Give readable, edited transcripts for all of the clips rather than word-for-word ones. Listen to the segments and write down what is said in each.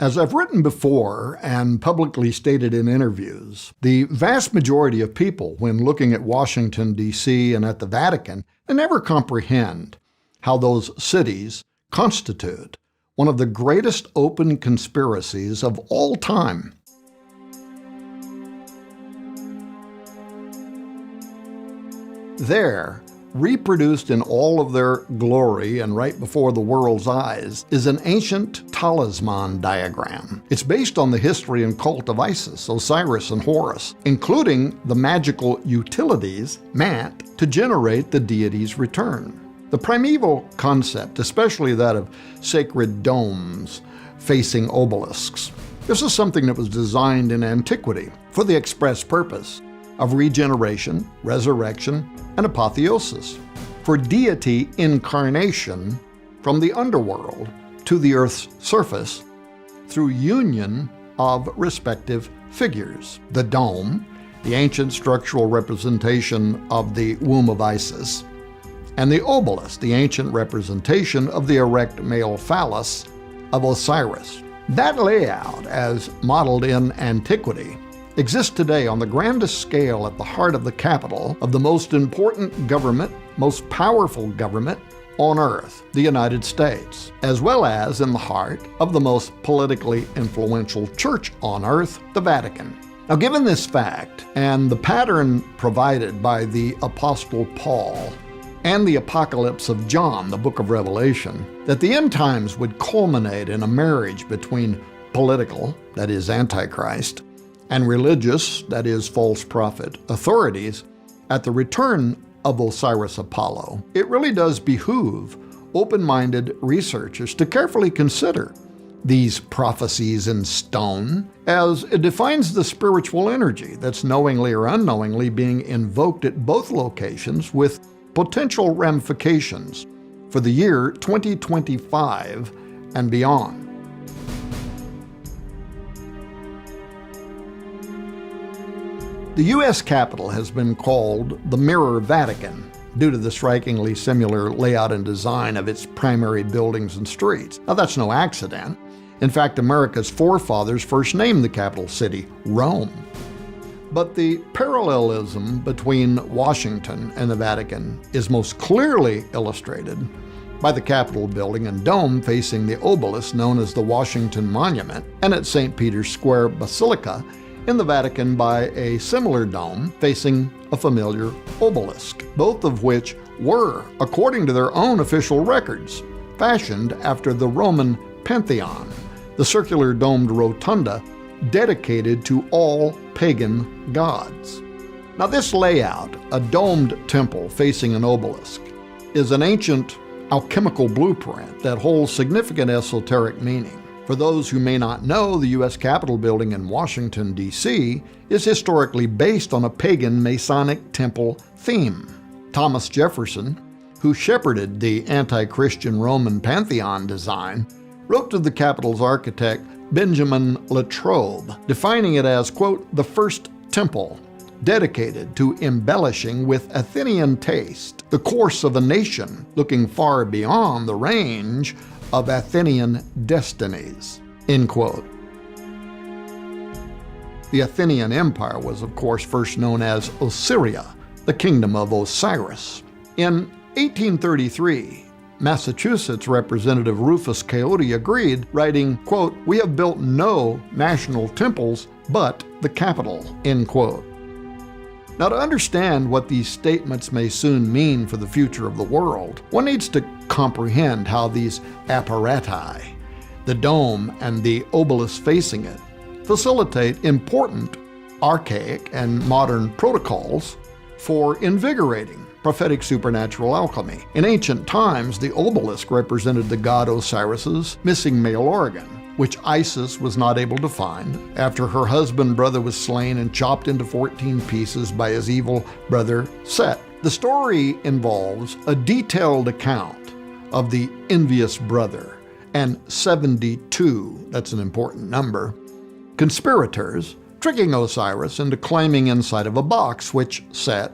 As I've written before and publicly stated in interviews, the vast majority of people, when looking at Washington, D.C. and at the Vatican, they never comprehend how those cities constitute one of the greatest open conspiracies of all time. There, reproduced in all of their glory and right before the world's eyes, is an ancient talisman diagram. It's based on the history and cult of Isis, Osiris, and Horus, including the magical utilities meant to generate the deity's return. The primeval concept, especially that of sacred domes facing obelisks, this is something that was designed in antiquity for the express purpose of regeneration, resurrection, and apotheosis, for deity incarnation from the underworld to the earth's surface through union of respective figures. The dome, the ancient structural representation of the womb of Isis, and the obelisk, the ancient representation of the erect male phallus of Osiris. That layout, as modeled in antiquity, exists today on the grandest scale at the heart of the capital of the most important government, most powerful government on earth, the United States, as well as in the heart of the most politically influential church on earth, the Vatican. Now, given this fact and the pattern provided by the Apostle Paul and the Apocalypse of John, the book of Revelation, that the end times would culminate in a marriage between political, that is Antichrist, and religious, that is false prophet, authorities at the return of Osiris Apollo, it really does behoove open-minded researchers to carefully consider these prophecies in stone, as it defines the spiritual energy that's knowingly or unknowingly being invoked at both locations with potential ramifications for the year 2025 and beyond. The U.S. Capitol has been called the Mirror Vatican due to the strikingly similar layout and design of its primary buildings and streets. Now, that's no accident. In fact, America's forefathers first named the capital city Rome. But the parallelism between Washington and the Vatican is most clearly illustrated by the Capitol building and dome facing the obelisk known as the Washington Monument, and at St. Peter's Square Basilica in the Vatican by a similar dome facing a familiar obelisk, both of which were, according to their own official records, fashioned after the Roman Pantheon, the circular domed rotunda dedicated to all pagan gods. Now, this layout, a domed temple facing an obelisk, is an ancient alchemical blueprint that holds significant esoteric meaning. For those who may not know, the U.S. Capitol building in Washington, D.C. is historically based on a pagan Masonic temple theme. Thomas Jefferson, who shepherded the anti-Christian Roman Pantheon design, wrote to the Capitol's architect Benjamin Latrobe, defining it as, quote, the first temple dedicated to embellishing with Athenian taste the course of a nation looking far beyond the range of Athenian destinies, end quote. The Athenian Empire was, of course, first known as Osiria, the kingdom of Osiris. In 1833, Massachusetts Representative Rufus Coyote agreed, writing, quote, we have built no national temples but the Capitol, end quote. Now, to understand what these statements may soon mean for the future of the world, one needs to comprehend how these apparati, the dome and the obelisk facing it, facilitate important, archaic, and modern protocols for invigorating prophetic supernatural alchemy. In ancient times, the obelisk represented the god Osiris's missing male organ, which Isis was not able to find after her husband brother was slain and chopped into 14 pieces by his evil brother Set. The story involves a detailed account of the envious brother and 72, that's an important number, conspirators tricking Osiris into climbing inside of a box, which Set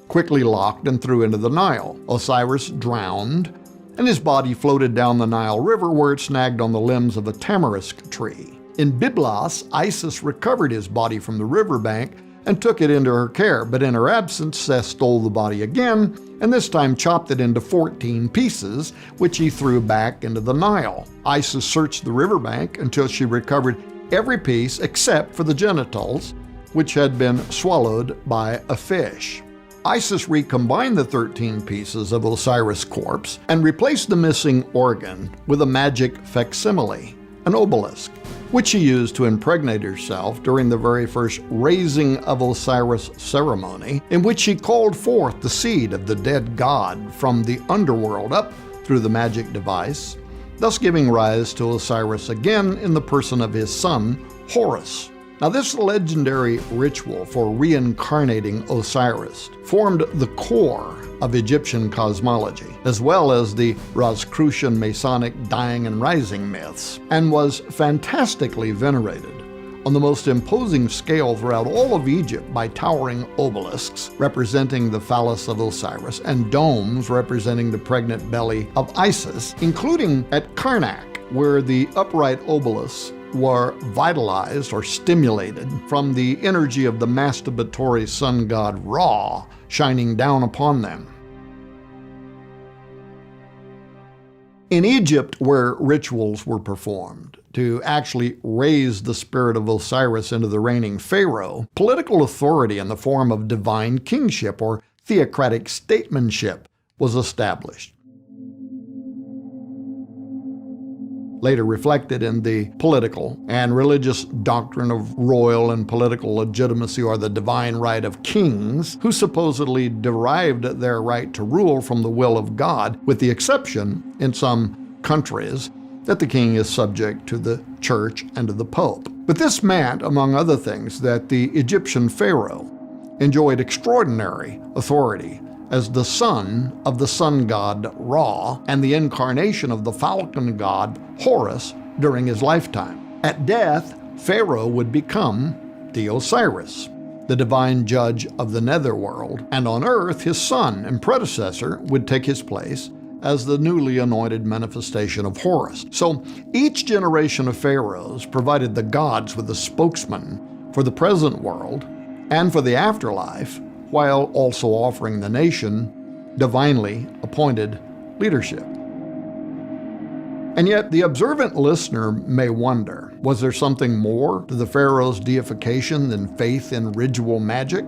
quickly locked and threw into the Nile. Osiris drowned, and his body floated down the Nile River where it snagged on the limbs of a tamarisk tree. In Byblos, Isis recovered his body from the riverbank and took it into her care, but in her absence, Seth stole the body again, and this time chopped it into 14 pieces, which he threw back into the Nile. Isis searched the riverbank until she recovered every piece except for the genitals, which had been swallowed by a fish. Isis recombined the 13 pieces of Osiris' corpse and replaced the missing organ with a magic facsimile, an obelisk, which she used to impregnate herself during the very first raising of Osiris ceremony, in which she called forth the seed of the dead god from the underworld up through the magic device, thus giving rise to Osiris again in the person of his son, Horus. Now, this legendary ritual for reincarnating Osiris formed the core of Egyptian cosmology, as well as the Rosicrucian Masonic dying and rising myths, and was fantastically venerated on the most imposing scale throughout all of Egypt by towering obelisks representing the phallus of Osiris and domes representing the pregnant belly of Isis, including at Karnak, where the upright obelisks were vitalized or stimulated from the energy of the masturbatory sun god Ra shining down upon them. In Egypt, where rituals were performed to actually raise the spirit of Osiris into the reigning pharaoh, political authority in the form of divine kingship or theocratic statesmanship was established, later reflected in the political and religious doctrine of royal and political legitimacy, or the divine right of kings, who supposedly derived their right to rule from the will of God, with the exception, in some countries, that the king is subject to the church and to the pope. But this meant, among other things, that the Egyptian pharaoh enjoyed extraordinary authority as the son of the sun god Ra and the incarnation of the falcon god Horus during his lifetime. At death, Pharaoh would become the Osiris, the divine judge of the netherworld, and on earth his son and predecessor would take his place as the newly anointed manifestation of Horus. So each generation of pharaohs provided the gods with a spokesman for the present world and for the afterlife, while also offering the nation divinely appointed leadership. And yet, the observant listener may wonder, was there something more to the pharaoh's deification than faith in ritual magic?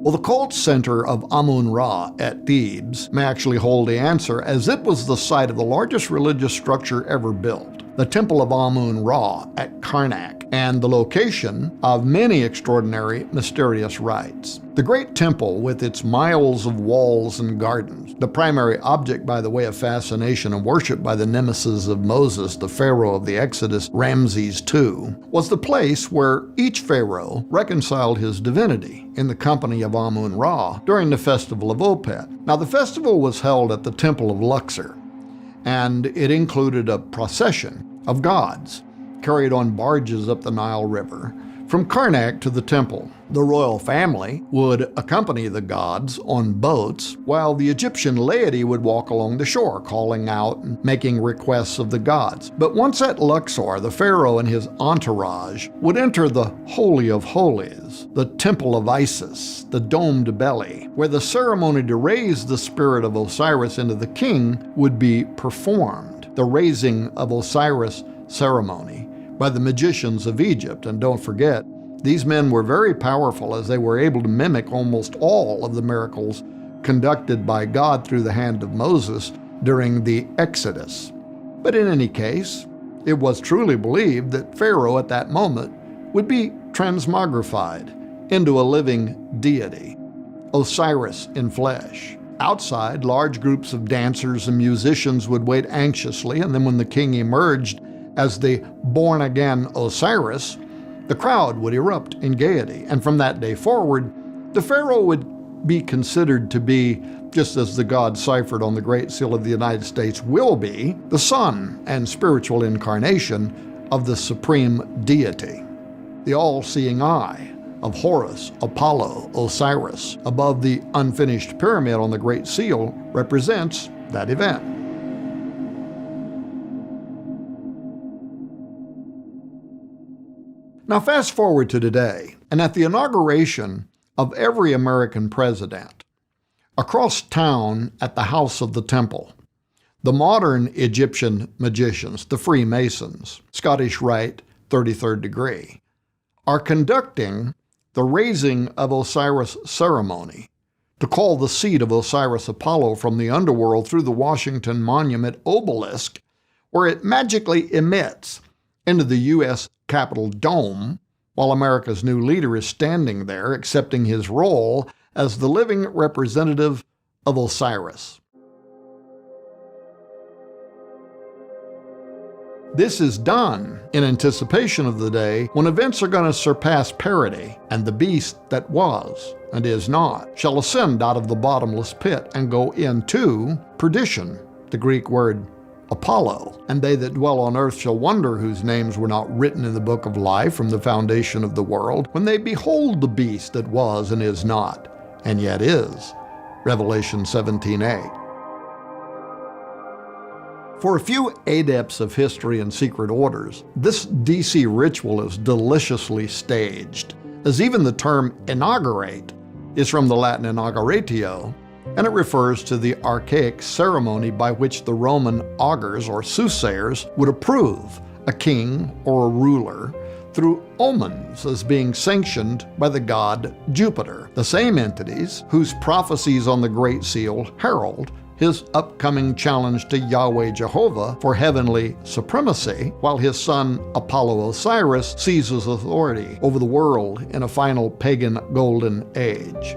Well, the cult center of Amun-Ra at Thebes may actually hold the answer, as it was the site of the largest religious structure ever built, the Temple of Amun-Ra at Karnak, and the location of many extraordinary, mysterious rites. The great temple, with its miles of walls and gardens, the primary object by the way of fascination and worship by the nemesis of Moses, the pharaoh of the Exodus, Ramses II, was the place where each pharaoh reconciled his divinity in the company of Amun-Ra during the festival of Opet. Now, the festival was held at the Temple of Luxor, and it included a procession of gods carried on barges up the Nile River from Karnak to the temple. The royal family would accompany the gods on boats, while the Egyptian laity would walk along the shore, calling out and making requests of the gods. But once at Luxor, the pharaoh and his entourage would enter the Holy of Holies, the Temple of Isis, the domed belly, where the ceremony to raise the spirit of Osiris into the king would be performed. The raising of Osiris ceremony by the magicians of Egypt. And don't forget, these men were very powerful, as they were able to mimic almost all of the miracles conducted by God through the hand of Moses during the Exodus. But in any case, it was truly believed that Pharaoh at that moment would be transmogrified into a living deity, Osiris in flesh. Outside, large groups of dancers and musicians would wait anxiously, and then when the king emerged as the born-again Osiris, the crowd would erupt in gaiety. And from that day forward, the pharaoh would be considered to be, just as the God ciphered on the Great Seal of the United States will be, the son and spiritual incarnation of the supreme deity, the all-seeing eye of Horus, Apollo, Osiris above the unfinished pyramid on the Great Seal represents that event. Now fast forward to today, and at the inauguration of every American president, across town at the House of the Temple, the modern Egyptian magicians, the Freemasons, Scottish Rite, 33rd degree, are conducting the raising of Osiris ceremony to call the seat of Osiris Apollo from the underworld through the Washington Monument obelisk, where it magically emits into the U.S. Capitol dome while America's new leader is standing there accepting his role as the living representative of Osiris. This is done in anticipation of the day when events are going to surpass parity, and the beast that was and is not shall ascend out of the bottomless pit and go into perdition, the Greek word Apollo. And they that dwell on earth shall wonder whose names were not written in the book of life from the foundation of the world, when they behold the beast that was and is not, and yet is. Revelation 17:8. For a few adepts of history and secret orders, this DC ritual is deliciously staged, as even the term inaugurate is from the Latin inauguratio, and it refers to the archaic ceremony by which the Roman augurs or soothsayers would approve a king or a ruler through omens as being sanctioned by the god Jupiter, the same entities whose prophecies on the Great Seal herald his upcoming challenge to Yahweh Jehovah for heavenly supremacy, while his son Apollo Osiris seizes authority over the world in a final pagan golden age.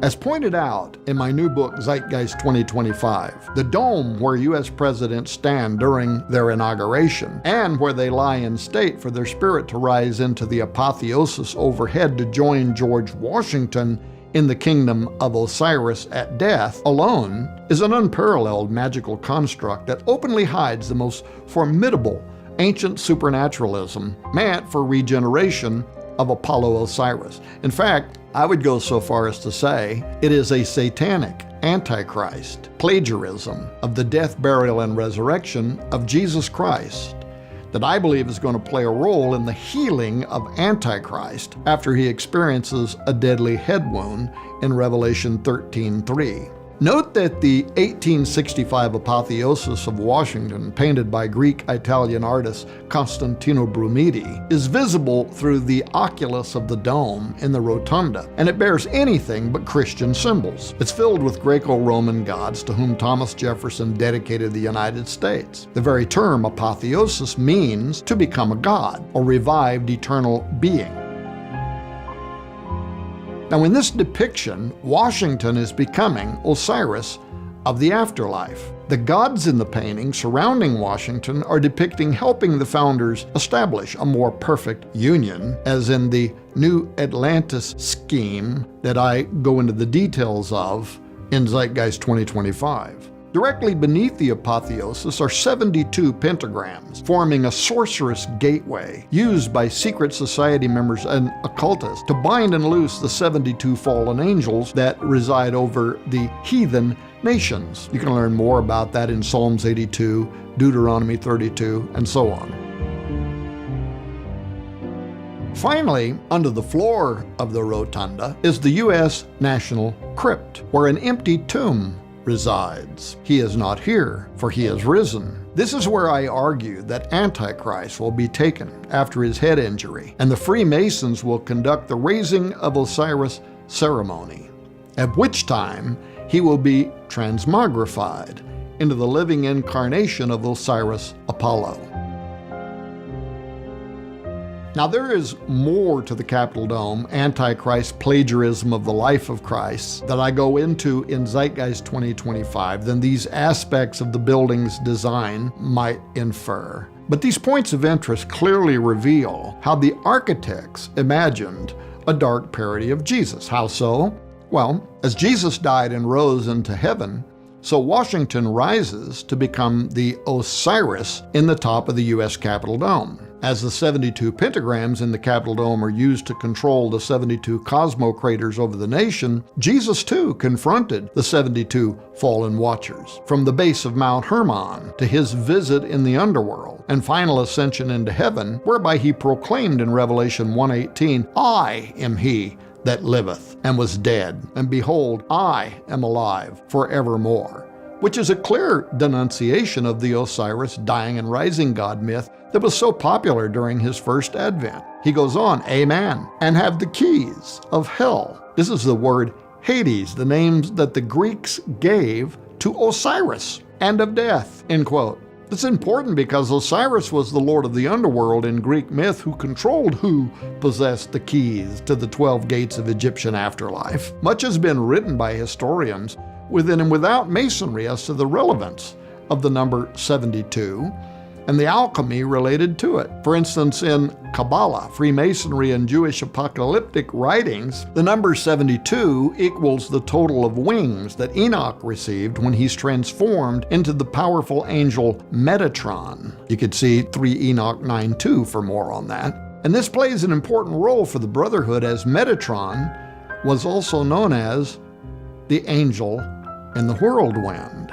As pointed out in my new book, Zeitgeist 2025, the dome where U.S. presidents stand during their inauguration and where they lie in state for their spirit to rise into the apotheosis overhead to join George Washington in the kingdom of Osiris at death alone is an unparalleled magical construct that openly hides the most formidable ancient supernaturalism meant for regeneration of Apollo Osiris. In fact, I would go so far as to say it is a satanic antichrist plagiarism of the death, burial, and resurrection of Jesus Christ that I believe is going to play a role in the healing of Antichrist after he experiences a deadly head wound in Revelation 13:3. Note that the 1865 apotheosis of Washington, painted by Greek-Italian artist Constantino Brumidi, is visible through the oculus of the dome in the rotunda, and it bears anything but Christian symbols. It's filled with Greco-Roman gods to whom Thomas Jefferson dedicated the United States. The very term apotheosis means to become a god, or revived eternal being. Now, in this depiction, Washington is becoming Osiris of the afterlife. The gods in the painting surrounding Washington are depicting helping the founders establish a more perfect union, as in the New Atlantis scheme that I go into the details of in Zeitgeist 2025. Directly beneath the apotheosis are 72 pentagrams, forming a sorcerous gateway used by secret society members and occultists to bind and loose the 72 fallen angels that reside over the heathen nations. You can learn more about that in Psalms 82, Deuteronomy 32, and so on. Finally, under the floor of the rotunda is the U.S. National Crypt, where an empty tomb resides. He is not here, for he is risen. This is where I argue that Antichrist will be taken after his head injury, and the Freemasons will conduct the raising of Osiris ceremony, at which time he will be transmogrified into the living incarnation of Osiris Apollo. Now, there is more to the Capitol Dome, Antichrist plagiarism of the life of Christ, that I go into in Zeitgeist 2025 than these aspects of the building's design might infer. But these points of interest clearly reveal how the architects imagined a dark parody of Jesus. How so? Well, as Jesus died and rose into heaven, so Washington rises to become the Osiris in the top of the U.S. Capitol Dome. As the 72 pentagrams in the Capitol Dome are used to control the 72 cosmocrators over the nation, Jesus too confronted the 72 fallen watchers, from the base of Mount Hermon to his visit in the underworld and final ascension into heaven, whereby he proclaimed in Revelation 1:18, "I am he that liveth and was dead, and behold, I am alive forevermore," which is a clear denunciation of the Osiris dying and rising god myth that was so popular during his first advent. He goes on, "Amen, and have the keys of hell." This is the word Hades, the names that the Greeks gave to Osiris, and of death, end quote. It's important because Osiris was the lord of the underworld in Greek myth who possessed the keys to the 12 gates of Egyptian afterlife. Much has been written by historians within and without Masonry as to the relevance of the number 72 and the alchemy related to it. For instance, in Kabbalah, Freemasonry, and Jewish apocalyptic writings, the number 72 equals the total of wings that Enoch received when he's transformed into the powerful angel Metatron. You could see 3 Enoch 9:2 for more on that. And this plays an important role for the Brotherhood, as Metatron was also known as the angel in the whirlwind,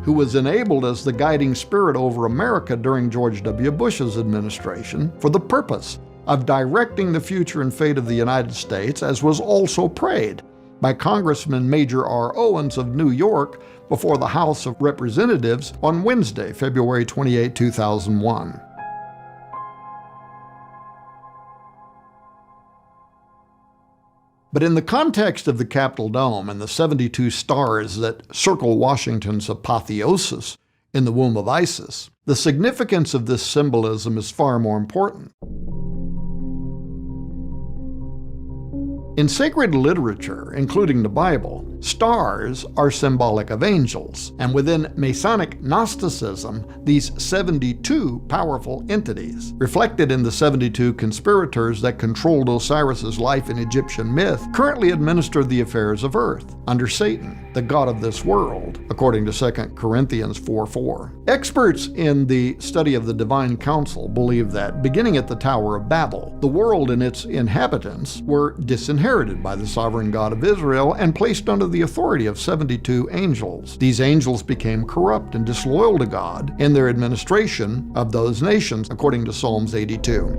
who was enabled as the guiding spirit over America during George W. Bush's administration for the purpose of directing the future and fate of the United States, as was also prayed by Congressman Major R. Owens of New York before the House of Representatives on Wednesday, February 28, 2001. But in the context of the Capitol Dome and the 72 stars that circle Washington's apotheosis in the womb of Isis, the significance of this symbolism is far more important. In sacred literature, including the Bible, stars are symbolic of angels, and within Masonic Gnosticism, these 72 powerful entities, reflected in the 72 conspirators that controlled Osiris's life in Egyptian myth, currently administer the affairs of earth under Satan, the god of this world, according to 2 Corinthians 4:4. Experts in the study of the divine council believe that, beginning at the Tower of Babel, the world and its inhabitants were disinherited by the sovereign God of Israel and placed under the authority of 72 angels. These angels became corrupt and disloyal to God in their administration of those nations, according to Psalms 82.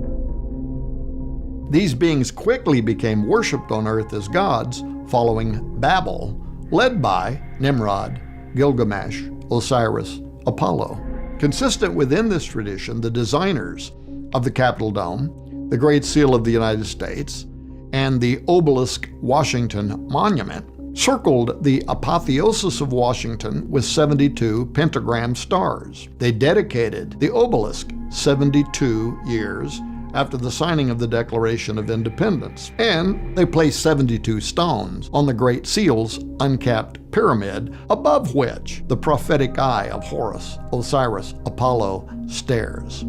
These beings quickly became worshipped on earth as gods following Babel, led by Nimrod, Gilgamesh, Osiris, Apollo. Consistent within this tradition, the designers of the Capitol Dome, the Great Seal of the United States, and the Obelisk Washington Monument circled the apotheosis of Washington with 72 pentagram stars. They dedicated the obelisk 72 years after the signing of the Declaration of Independence, and they placed 72 stones on the Great Seal's uncapped pyramid, above which the prophetic eye of Horus, Osiris, Apollo stares.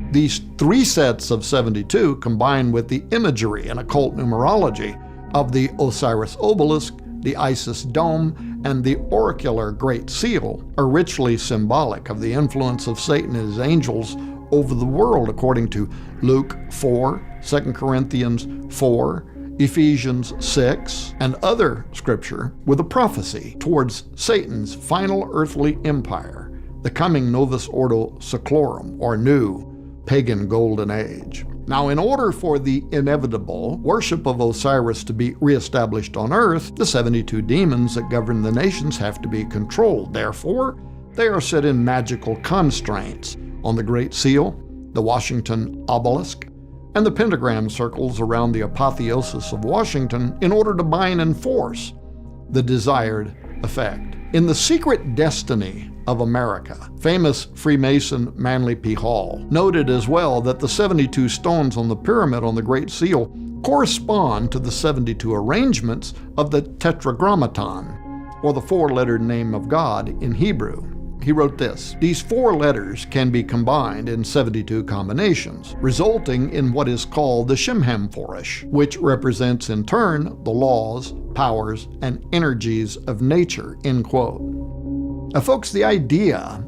These 3 sets of 72, combined with the imagery and occult numerology of the Osiris obelisk, the Isis dome, and the oracular Great Seal, are richly symbolic of the influence of Satan and his angels over the world, according to Luke 4, 2 Corinthians 4, Ephesians 6, and other scripture, with a prophecy towards Satan's final earthly empire, the coming Novus Ordo Seclorum, or new pagan golden age. Now, in order for the inevitable worship of Osiris to be reestablished on earth, the 72 demons that govern the nations have to be controlled. Therefore, they are set in magical constraints on the Great Seal, the Washington obelisk, and the pentagram circles around the apotheosis of Washington in order to bind and force the desired effect. In The Secret Destiny of America, famous Freemason Manly P. Hall noted as well that the 72 stones on the pyramid on the Great Seal correspond to the 72 arrangements of the Tetragrammaton, or the 4-lettered name of God in Hebrew. He wrote this: "These 4 letters can be combined in 72 combinations, resulting in what is called the Shemhamphorish, which represents in turn the laws, powers, and energies of nature," end quote. Now folks, the idea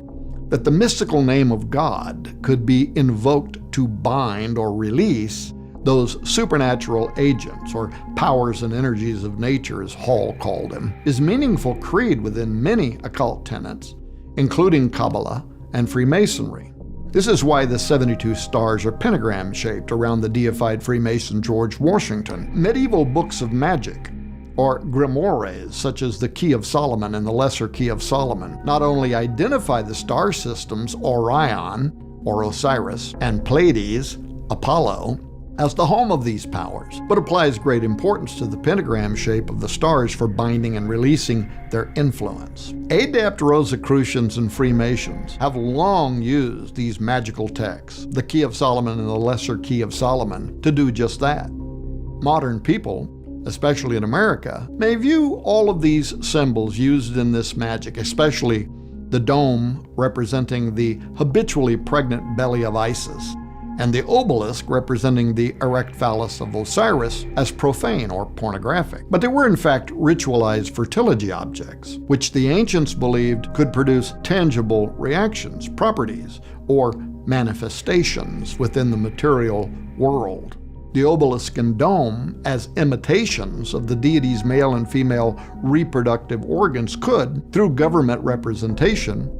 that the mystical name of God could be invoked to bind or release those supernatural agents, or powers and energies of nature, as Hall called them, is meaningful creed within many occult tenets, including Kabbalah and Freemasonry. This is why the 72 stars are pentagram-shaped around the deified Freemason George Washington. Medieval books of magic, or grimoires such as the Key of Solomon and the Lesser Key of Solomon, not only identify the star systems Orion, or Osiris, and Pleiades, Apollo, as the home of these powers, but applies great importance to the pentagram shape of the stars for binding and releasing their influence. Adept Rosicrucians and Freemasons have long used these magical texts, the Key of Solomon and the Lesser Key of Solomon, to do just that. Modern people, especially in America, may view all of these symbols used in this magic, especially the dome representing the habitually pregnant belly of Isis, and the obelisk representing the erect phallus of Osiris, as profane or pornographic. But they were in fact ritualized fertility objects, which the ancients believed could produce tangible reactions, properties, or manifestations within the material world. The obelisk and dome, as imitations of the deity's male and female reproductive organs, could, through government representation,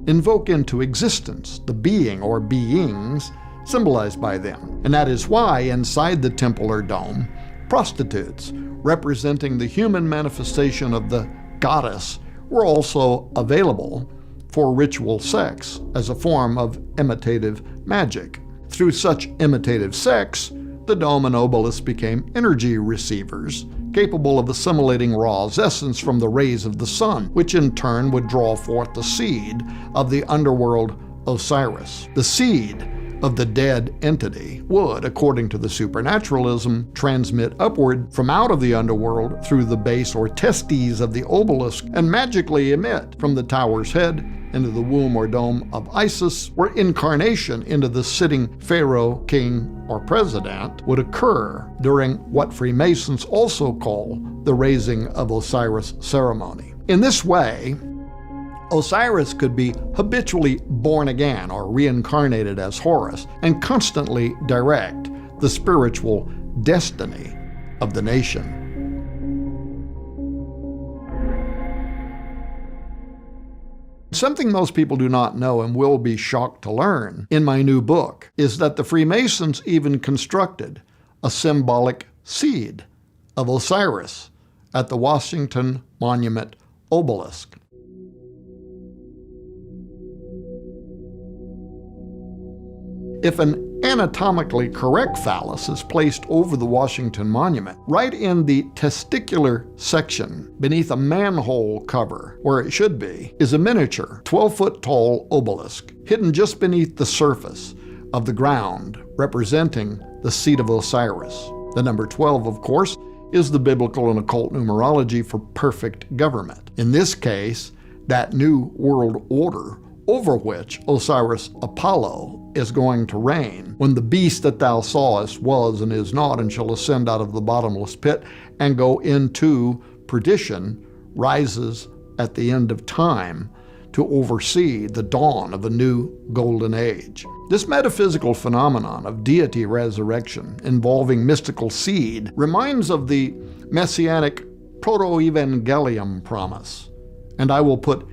invoke into existence the being or beings symbolized by them. And that is why inside the temple or dome, prostitutes representing the human manifestation of the goddess were also available for ritual sex as a form of imitative magic. Through such imitative sex, the dome and obelisk became energy receivers, capable of assimilating raw essence from the rays of the sun, which in turn would draw forth the seed of the underworld Osiris. The seed of the dead entity would, according to the supernaturalism, transmit upward from out of the underworld through the base or testes of the obelisk and magically emit from the tower's head into the womb or dome of Isis, where incarnation into the sitting pharaoh, king, or president would occur during what Freemasons also call the raising of Osiris ceremony. In this way, Osiris could be habitually born again or reincarnated as Horus and constantly direct the spiritual destiny of the nation. Something most people do not know and will be shocked to learn in my new book is that the Freemasons even constructed a symbolic seed of Osiris at the Washington Monument obelisk. If an anatomically correct phallus is placed over the Washington Monument, right in the testicular section beneath a manhole cover, where it should be, is a miniature 12-foot tall obelisk hidden just beneath the surface of the ground, representing the seat of Osiris. The number 12, of course, is the biblical and occult numerology for perfect government. In this case, that new world order over which Osiris Apollo is going to reign, when the beast that thou sawest was and is not, and shall ascend out of the bottomless pit and go into perdition, rises at the end of time to oversee the dawn of a new golden age. This metaphysical phenomenon of deity resurrection involving mystical seed reminds of the messianic proto-evangelium promise, "And I will put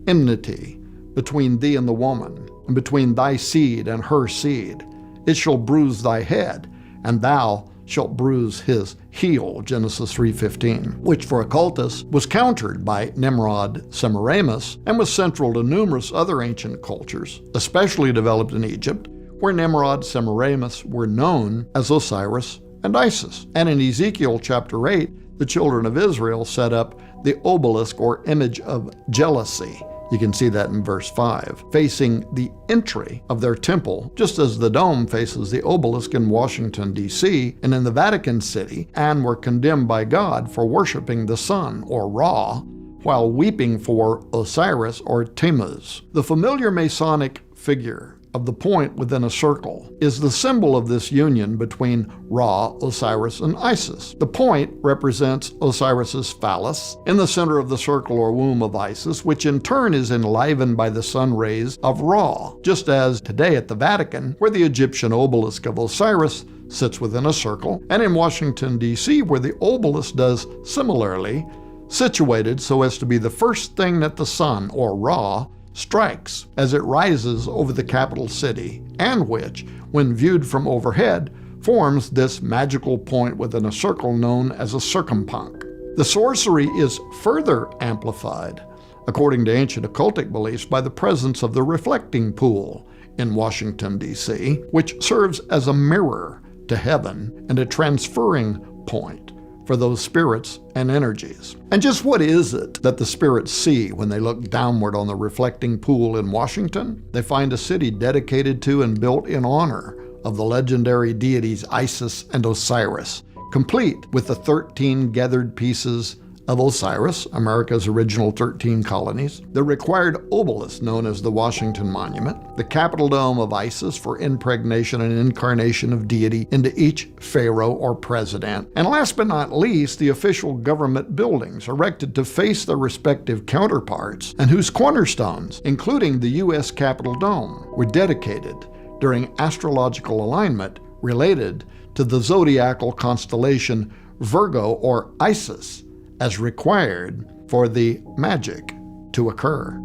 enmity between thee and the woman, and between thy seed and her seed. It shall bruise thy head, and thou shalt bruise his heel," Genesis 3:15, which for occultists was countered by Nimrod Semiramis and was central to numerous other ancient cultures, especially developed in Egypt, where Nimrod Semiramis were known as Osiris and Isis. And in Ezekiel chapter 8, the children of Israel set up the obelisk or image of jealousy. You can see that in verse 5, facing the entry of their temple, just as the dome faces the obelisk in Washington, D.C., and in the Vatican City, and were condemned by God for worshiping the sun, or Ra, while weeping for Osiris or Tammuz. The familiar Masonic figure of the point within a circle is the symbol of this union between Ra, Osiris, and Isis. The point represents Osiris's phallus in the center of the circle or womb of Isis, which in turn is enlivened by the sun rays of Ra, just as today at the Vatican, where the Egyptian obelisk of Osiris sits within a circle, and in Washington, D.C., where the obelisk does similarly, situated so as to be the first thing that the sun, or Ra, strikes as it rises over the capital city, and which, when viewed from overhead, forms this magical point within a circle known as a circumpunct. The sorcery is further amplified, according to ancient occultic beliefs, by the presence of the reflecting pool in Washington, D.C., which serves as a mirror to heaven and a transferring point for those spirits and energies. And just what is it that the spirits see when they look downward on the reflecting pool in Washington? They find a city dedicated to and built in honor of the legendary deities Isis and Osiris, complete with the 13 gathered pieces of Osiris, America's original 13 colonies, the required obelisk known as the Washington Monument, the Capitol Dome of Isis for impregnation and incarnation of deity into each pharaoh or president, and last but not least, the official government buildings erected to face their respective counterparts and whose cornerstones, including the U.S. Capitol Dome, were dedicated during astrological alignment related to the zodiacal constellation Virgo or Isis, as required for the magic to occur.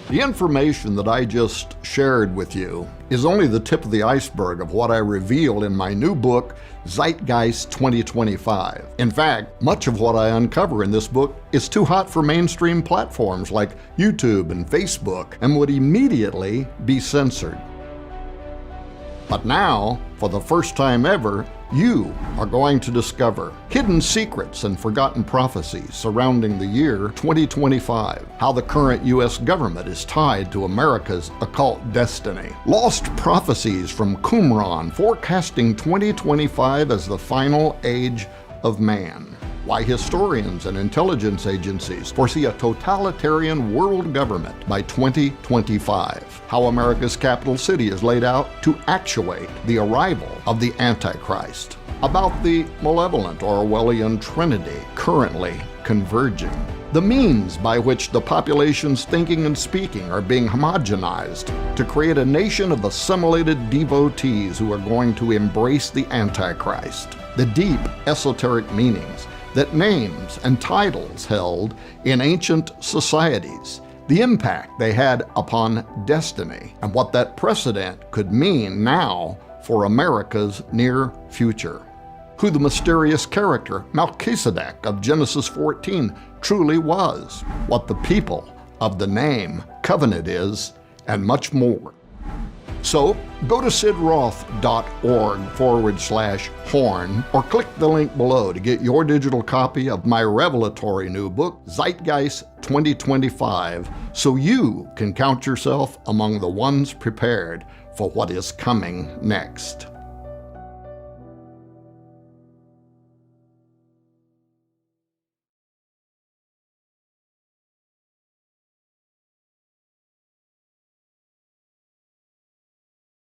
The information that I just shared with you is only the tip of the iceberg of what I reveal in my new book, Zeitgeist 2025. In fact, much of what I uncover in this book is too hot for mainstream platforms like YouTube and Facebook and would immediately be censored. But now, for the first time ever, you are going to discover hidden secrets and forgotten prophecies surrounding the year 2025, how the current U.S. government is tied to America's occult destiny, lost prophecies from Qumran forecasting 2025 as the final age of man, why historians and intelligence agencies foresee a totalitarian world government by 2025, how America's capital city is laid out to actuate the arrival of the Antichrist, about the malevolent Orwellian Trinity currently converging, the means by which the population's thinking and speaking are being homogenized to create a nation of assimilated devotees who are going to embrace the Antichrist, the deep esoteric meanings that names and titles held in ancient societies, the impact they had upon destiny, and what that precedent could mean now for America's near future. Who the mysterious character Melchizedek of Genesis 14 truly was, what the people of the name covenant is, and much more. So go to sidroth.org/horn or click the link below to get your digital copy of my revelatory new book, Zeitgeist 2025, so you can count yourself among the ones prepared for what is coming next.